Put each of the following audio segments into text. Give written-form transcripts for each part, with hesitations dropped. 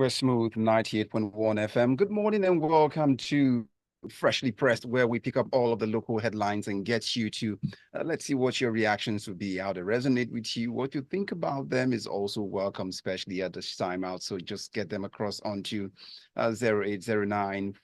We're smooth 98.1 FM. Good morning and welcome to Freshly Pressed, where we pick up all of the local headlines and get you to, let's see what your reactions would be, how they resonate with you. What you think about them is also welcome, especially at this time out. So just get them across onto 0809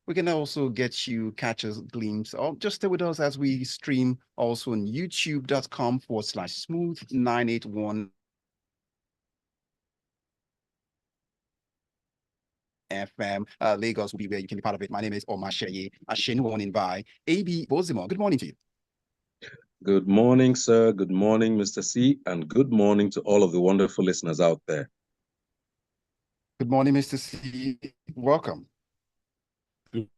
We can also get you catch a glimpse or just stay with us as we stream also on youtube.com/smooth 981 FM. Lagos will be where you can be part of it. My name is Omatseye, Atsenuwa by AB Bozimo. Good morning to you. Good morning, sir. Good morning, Mr. C. And good morning to all of the wonderful listeners out there. Good morning, Mr. C. Welcome. Good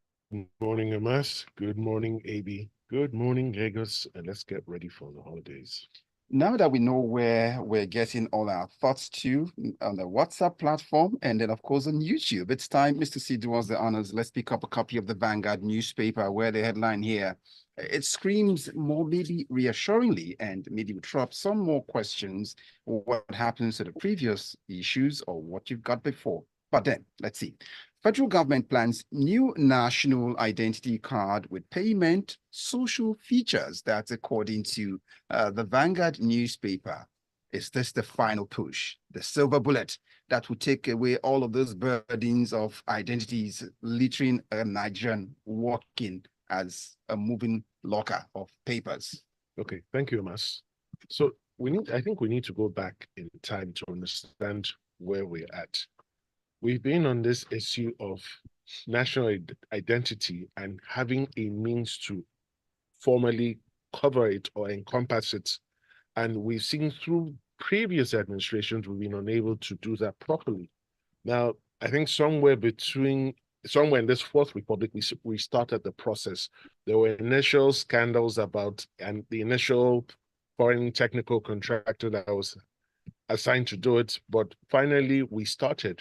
morning, Amas. Good morning, AB. Good morning, Lagos. And let's get ready for the holidays. Now that we know where we're getting all our thoughts to on the WhatsApp platform and then, of course, on YouTube, it's time, Mr. C, do us the honors. Let's pick up a copy of the Vanguard newspaper where the headline here, it screams more maybe reassuringly and maybe will throw up some more questions what happens to the previous issues or what you've got before. But then, let's see. Federal government plans new national identity card with payment social features. That's according to the Vanguard newspaper. Is this the final push, the silver bullet that will take away all of those burdens of identities littering a Nigerian walking as a moving locker of papers? Okay, thank you, Amas. So I think we need to go back in time to understand where we're at. We've been on this issue of national identity and having a means to formally cover it or encompass it. And we've seen through previous administrations, we've been unable to do that properly. Now, I think somewhere in this Fourth Republic, we started the process. There were initial scandals about, and the initial foreign technical contractor that was assigned to do it, but finally we started.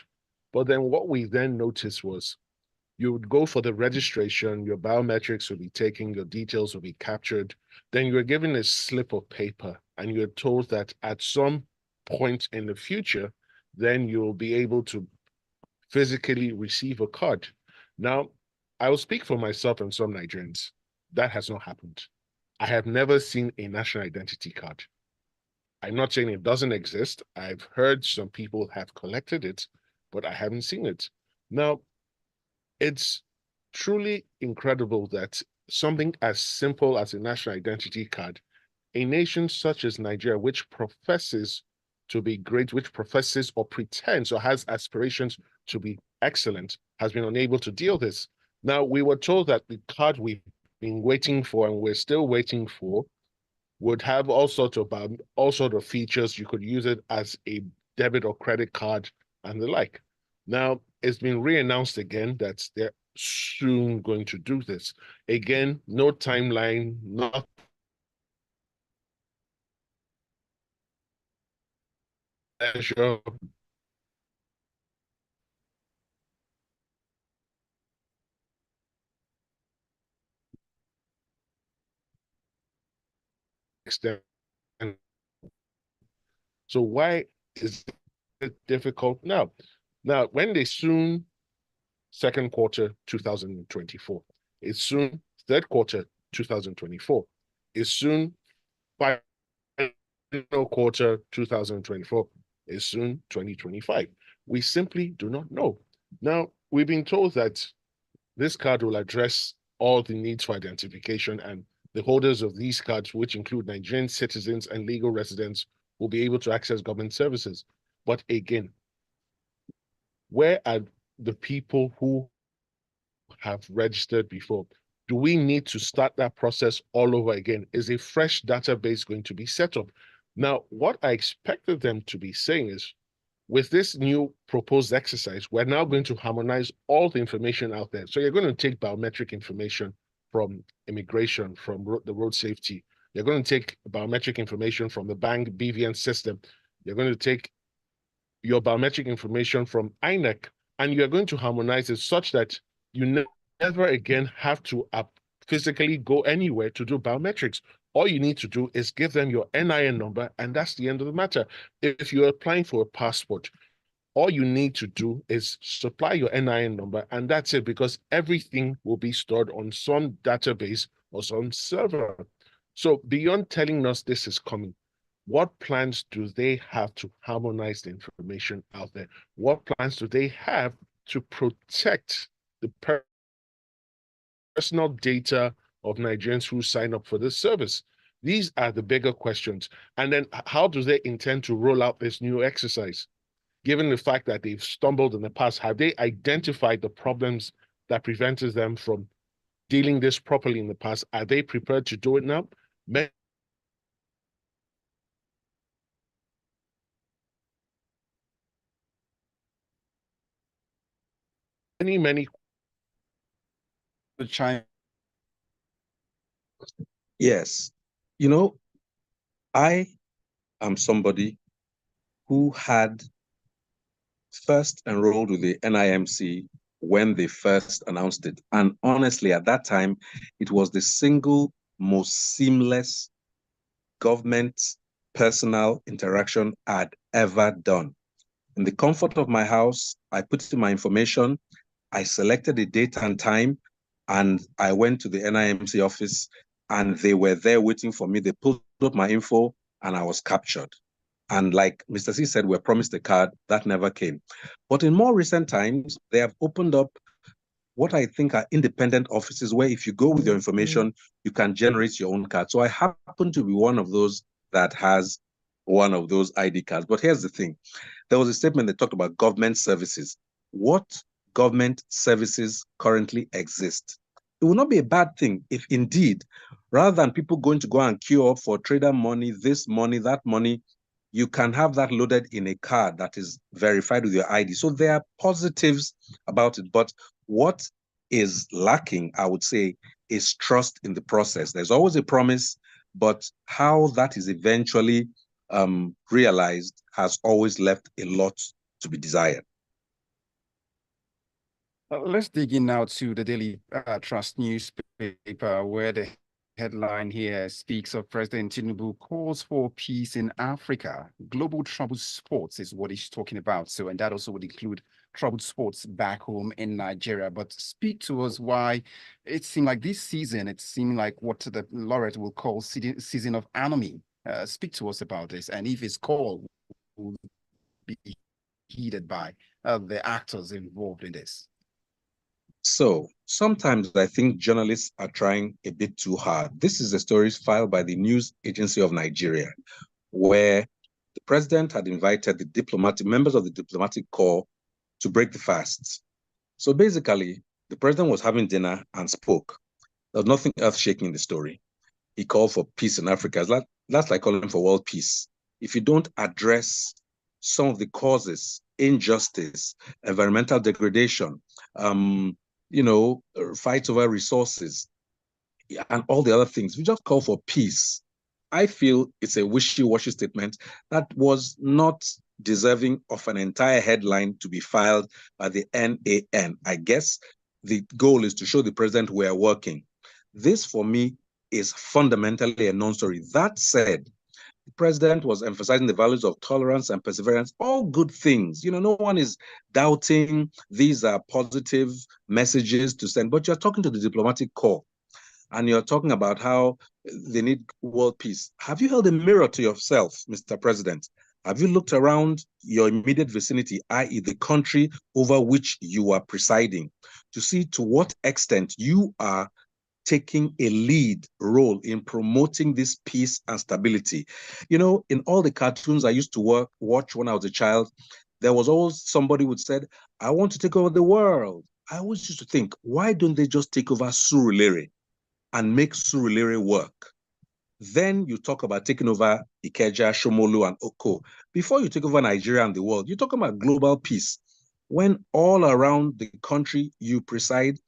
But then what we then noticed was you would go for the registration, your biometrics will be taken, your details will be captured. Then you're given a slip of paper and you're told that at some point in the future, then you'll be able to physically receive a card. Now, I will speak for myself and some Nigerians. That has not happened. I have never seen a national identity card. I'm not saying it doesn't exist. I've heard some people have collected it, but I haven't seen it. Now, it's truly incredible that something as simple as a national identity card, a nation such as Nigeria, which professes to be great, which professes or pretends or has aspirations to be excellent, has been unable to deal with this. Now, we were told that the card we've been waiting for and we're still waiting for would have all sorts of features. You could use it as a debit or credit card and the like. Now, it's been re-announced again that they're soon going to do this. Again, no timeline, not measure. Extent. So why is it difficult now? Now, when they soon, second quarter 2024, it's soon third quarter 2024, it's soon final quarter 2024, it's soon 2025. We simply do not know. Now, we've been told that this card will address all the needs for identification, and the holders of these cards, which include Nigerian citizens and legal residents, will be able to access government services. But again, where are the people who have registered before? Do we need to start that process all over again? Is a fresh database going to be set up? Now, what I expected them to be saying is, with this new proposed exercise, we're now going to harmonize all the information out there. So you're going to take biometric information from immigration, from the road safety. You're going to take biometric information from the bank BVN system. You're going to take your biometric information from INEC, and you're going to harmonize it such that you never again have to physically go anywhere to do biometrics. All you need to do is give them your NIN number, and that's the end of the matter. If you're applying for a passport, all you need to do is supply your NIN number, and that's it, because everything will be stored on some database or some server. So beyond telling us this is coming, what plans do they have to harmonize the information out there? What plans do they have to protect the personal data of Nigerians who sign up for this service? These are the bigger questions. And then how do they intend to roll out this new exercise? Given the fact that they've stumbled in the past, have they identified the problems that prevented them from dealing this properly in the past? Are they prepared to do it now? Many. To chime. Yes. You know, I am somebody who had first enrolled with the NIMC when they first announced it. And honestly, at that time, it was the single most seamless government personal interaction I'd ever done. In the comfort of my house, I put in my information, I selected the date and time, and I went to the NIMC office, and they were there waiting for me. They pulled up my info, and I was captured. And like Mr. C said, we're promised a card. That never came. But in more recent times, they have opened up what I think are independent offices where if you go with your information, you can generate your own card. So I happen to be one of those that has one of those ID cards. But here's the thing. There was a statement that talked about government services. What government services currently exist? It will not be a bad thing if indeed, rather than people going to go and queue up for trader money, this money, that money, you can have that loaded in a card that is verified with your ID. So there are positives about it. But what is lacking, I would say, is trust in the process. There's always a promise, but how that is eventually realized has always left a lot to be desired. Let's dig in now to the Daily Trust newspaper, where the headline here speaks of President Tinubu calls for peace in Africa. Global troubled sports is what he's talking about. So, and that also would include troubled sports back home in Nigeria. But speak to us why it seemed like this season, it seemed like what the laureate will call season of anomie. Speak to us about this, and if his call will be heeded by the actors involved in this. So sometimes I think journalists are trying a bit too hard. This is a story filed by the News Agency of Nigeria, where the president had invited the members of the diplomatic corps to break the fast. So basically, the president was having dinner and spoke. There was nothing earth-shaking in the story. He called for peace in Africa. That's like calling for world peace. If you don't address some of the causes, injustice, environmental degradation, fights over resources, and all the other things, we just call for peace. I feel it's a wishy-washy statement that was not deserving of an entire headline to be filed by the NAN. I guess the goal is to show the president we are working. This, for me, is fundamentally a non-story. That said, the president was emphasizing the values of tolerance and perseverance, all good things. No one is doubting these are positive messages to send, but you're talking to the diplomatic corps and you're talking about how they need world peace. Have you held a mirror to yourself, Mr. President? Have you looked around your immediate vicinity, i.e. the country over which you are presiding, to see to what extent you are taking a lead role in promoting this peace and stability? In all the cartoons I used to watch when I was a child, there was always somebody who said, I want to take over the world. I always used to think, why don't they just take over Surulere and make Surulere work? Then you talk about taking over Ikeja, Shomolu, and Oko. Before you take over Nigeria and the world, you're talking about global peace. When all around the country you preside,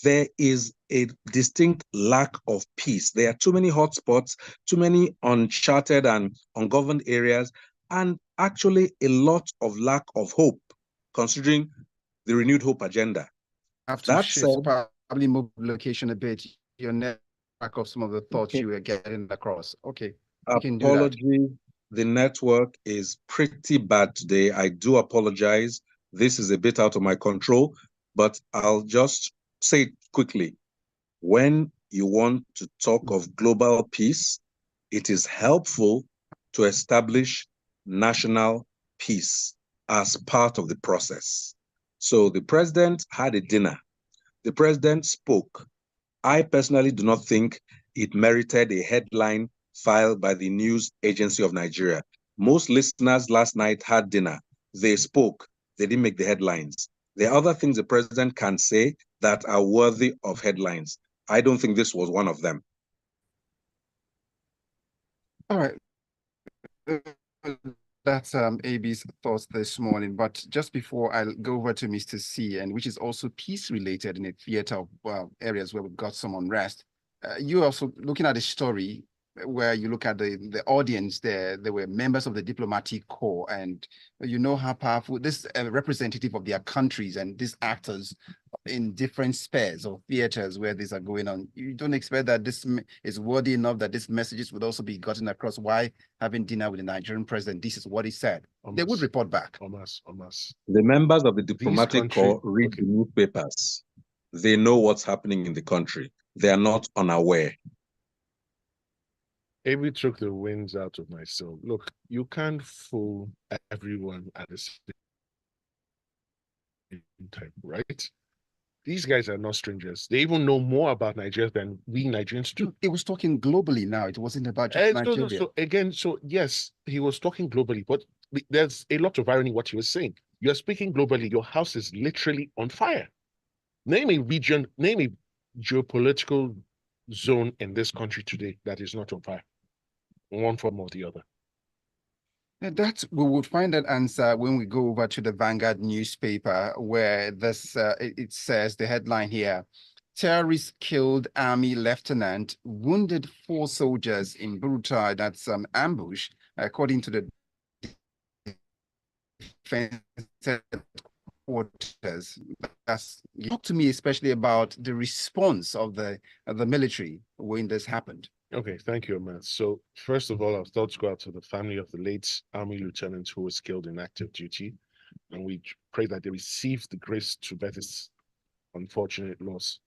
there is a distinct lack of peace. There are too many hotspots, too many uncharted and ungoverned areas, and actually a lot of lack of hope, considering the renewed hope agenda. Have to shift, probably move location a bit. Your network of some of the thoughts Okay. you were getting across. Okay, you can do that. Apology. The network is pretty bad today. I do apologize. This is a bit out of my control, but I'll just say it quickly. When you want to talk of global peace, it is helpful to establish national peace as part of the process. So the president had a dinner. The president spoke. I personally do not think it merited a headline filed by the News Agency of Nigeria. Most listeners last night had dinner. They spoke. They didn't make the headlines. There are other things the president can say that are worthy of headlines. I don't think this was one of them. All right. That's AB's thoughts this morning. But just before I go over to Mr. C, and which is also peace related in a theater of areas where we've got some unrest, you also looking at the story where you look at the audience there were members of the diplomatic corps, and you know how powerful this representative of their countries and these actors in different spheres or theaters where these are going on. You don't expect that this is worthy enough that these messages would also be gotten across. Why having dinner with the Nigerian president? This is what he said. They would report back. The members of the diplomatic corps read the newspapers. They know what's happening in the country. They are not unaware. Amy took the winds out of my soul. Look, you can't fool everyone at the same time, right? These guys are not strangers. They even know more about Nigeria than we Nigerians do. It was talking globally now. It wasn't about just Nigeria. So yes, he was talking globally, but there's a lot of irony in what he was saying. You're speaking globally. Your house is literally on fire. Name a region, name a geopolitical zone in this country today that is not on fire, one form or the other. We would find that answer when we go over to the Vanguard newspaper, where this it says the headline here: terrorists killed army lieutenant, wounded 4 soldiers in brutal ambush, according to the defense headquarters. Talk to me especially about the response of the military when this happened. Okay, thank you, Ahmed. So first of all, our thoughts go out to the family of the late Army lieutenant who was killed in active duty, and we pray that they receive the grace to bear this unfortunate loss.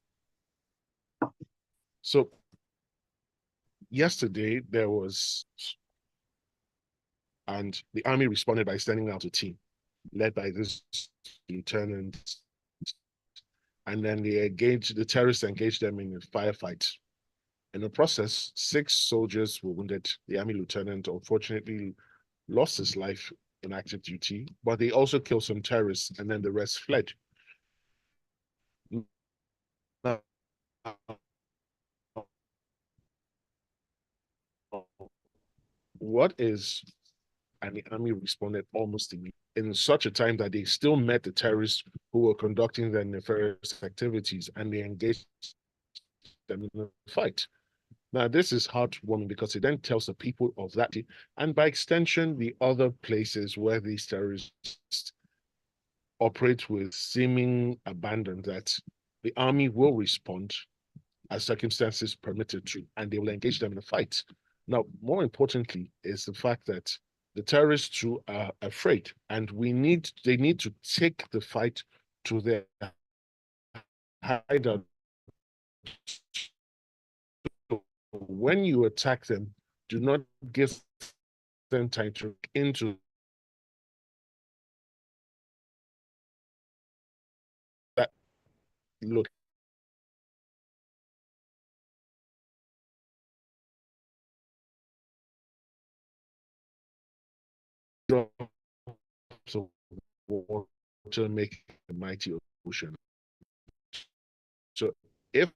So yesterday there was, and the Army responded by sending out a team led by this lieutenant, and then the terrorists engaged them in a firefight. In the process, 6 soldiers were wounded. The army lieutenant unfortunately lost his life in active duty, but they also killed some terrorists, and then the rest fled. Now, and the army responded almost immediately in such a time that they still met the terrorists who were conducting their nefarious activities, and they engaged them in the fight. Now, this is heartwarming because it then tells the people of that, and by extension, the other places where these terrorists operate with seeming abandon, that the army will respond as circumstances permitted to, and they will engage them in a fight. Now, more importantly, is the fact that the terrorists too are afraid, and they need to take the fight to their hideout. When you attack them, do not give them time to look into that. Look, so water make a mighty ocean. So if